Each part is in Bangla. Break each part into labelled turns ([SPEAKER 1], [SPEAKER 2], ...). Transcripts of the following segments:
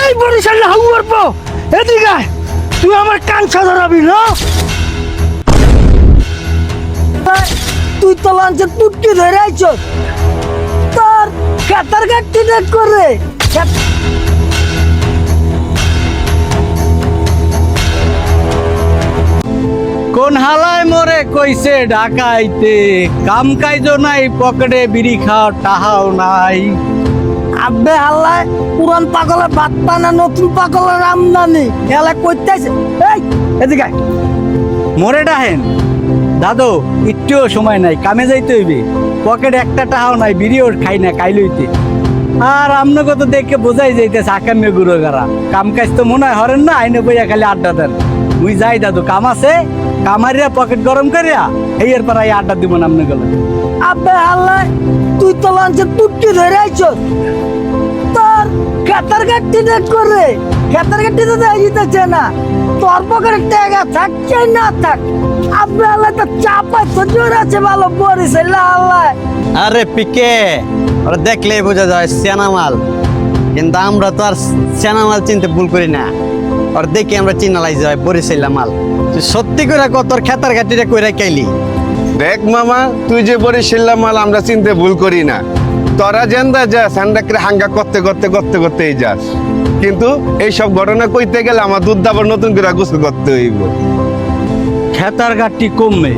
[SPEAKER 1] এই বরিশাল হাউয়ার পো এদিকে আয়। তুই আমার কাঞ্চা ধরাবি না? তুই তো লাঞ্চে টুটকি ধরে আইছ তোর কাতার কাটতে দেখ করে
[SPEAKER 2] কোন হালায় মরে কইছে ঢাকাইতে কাম কাইজো নাই পকেটে বিড়ি খাও টাহাও নাই।
[SPEAKER 1] আব্বে হাল্লায় পুরান পাগলের ভাত পানা নতুন পাগলের আমদানি এলা কইতেছে। এই এদিকে আয়।
[SPEAKER 2] মরে ডাহেন দাদু একটুও সময় নাই, কামে যাইতে হইবে, পকেটে একটা টাহাও নাই, বিড়িও খাই না খাইলইতে। আর আপনাকে তো দেখে বোঝাই যাইতেছে আকামে গুরু গারা কাম কাজ তো মনে হয় হরেন না, আইনে বইয়া খালি আড্ডা দেন। মুই যাই দাদু, কাম আছে, কামারিয়া পকেট গরম করিয়া এই এর পর আড্ডা দিব না আপনি গেলে।
[SPEAKER 1] আব্বে হাল্লায় তুই তো লাঞ্চে টুটকি ধরে আইছ তোর কাতার কাটতে দেখ করে কাতার কাটতে তো দিতেছে না, তোর পকেটে টাকা থাক চাই না থাক। আব্বে হাল্লায় তো চাপা তো জোর আছে ভালো বরিশাল হাল্লায়।
[SPEAKER 3] আরে পিকে ওরা দেখলেই বোঝা যায় সেনামাল, কিন্তু আমরা তো আর সেনামাল চিনতে ভুল করি না, ওর দেখে আমরা চিনালাই যায় বরিশাইলা মাল। তুই সত্যি করে কত তোর খেতার ঘাটিটা কইরা কাইলি।
[SPEAKER 4] দেখ মামা, তুই যে বরিশাল মাল আমরা চিনতে ভুল করি না, তোরা জেন্দা যাস হান্ডাকে হাঙ্গা করতে করতে করতে করতেই যাস, কিন্তু এইসব ঘটনা কইতে গেলে আমার দুধ দাবার নতুন করে গোসল করতে হইব।
[SPEAKER 2] খেতার গাঠটি কমবে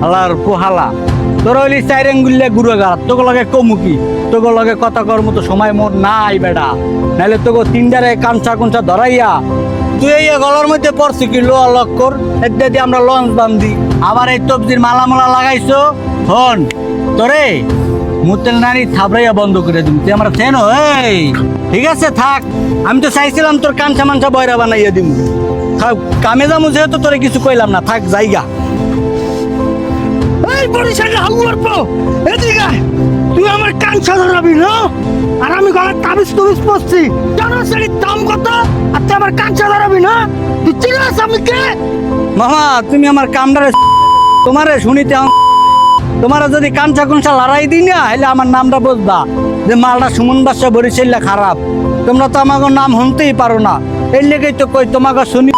[SPEAKER 2] আলার পোহালা তোর হইলি চাইরেঙ্গুল্লা গুড়ো গাড়া তোকে লগে কমুকি, তোকে লগে কথা কর মতো সময় মোর নাই বেটা, নাহলে তোকে তিনটারে কাঞ্চা কুঞ্চা ধরাইয়া তুই এই গলার মধ্যে পড়ছি কি লোয়া লক কর এতে দিয়ে আমরা লঞ্চ বান্ধি। আবার এই তবজির মালা মালা লাগাইছো হন তোরে মুতেল নারী থাবড়াইয়া বন্ধ করে দিন, তুই আমরা চেনো। এই ঠিক আছে থাক, আমি তো চাইছিলাম তোর কাঞ্চা মাঞ্চা বয়রা বানাইয়া দিম। থাক কামে যাবো যেহেতু তোরে কিছু কইলাম না, থাক জায়গা।
[SPEAKER 1] এই বরিশাল হাউয়ার পো এদিকে আয়। তুই আমার কাঞ্চা ধরাবি না? আর আমি গলার তাবিজ তুবিজ পড়ছি জানো শাড়ির দাম কত? আর তুই আমার কাঞ্চা ধরাবি না? তুই চিনাস আমি কে?
[SPEAKER 2] মামা তুমি আমার কামড়ারে তোমারে শুনিতে তোমারা যদি কাঞ্চা কুঞ্চা লড়াই দিই না হলে আমার নামটা বুঝবা যে মালটা সুমন বাসা বরিশাল্লা খারাপ। তোমরা তো আমাকে নাম শুনতেই পারো না, এর লেগেই তো কই তোমাকে শুনি।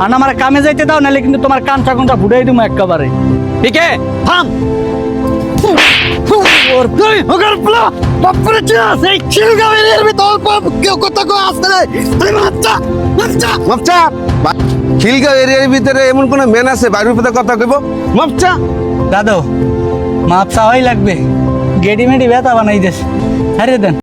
[SPEAKER 2] আর আমার কামে যাইতে দাও, নাহলে কিন্তু তোমার কাঞ্চা কুঞ্চা ফুটাই দিব একেবারে। ঠিক আছে থাম।
[SPEAKER 1] ওর তুই ওগল প্লা বাপরে চিনাস এই খিলগাঁওয়ের ভিতর কেউ কথা কো আসছে রে। তুই মাপচা মাপচা
[SPEAKER 4] মাপচা খিলগাঁও এরিয়ার ভিতরে এমন কোন মেন আছে বাইরের ভিতরে কথা কইব? মাপচা
[SPEAKER 2] দাদু মাপ চাওয়াই লাগবে, গেডি মেডি ব্যথা বানাই দেশ, ছাড়িয়ে দেন।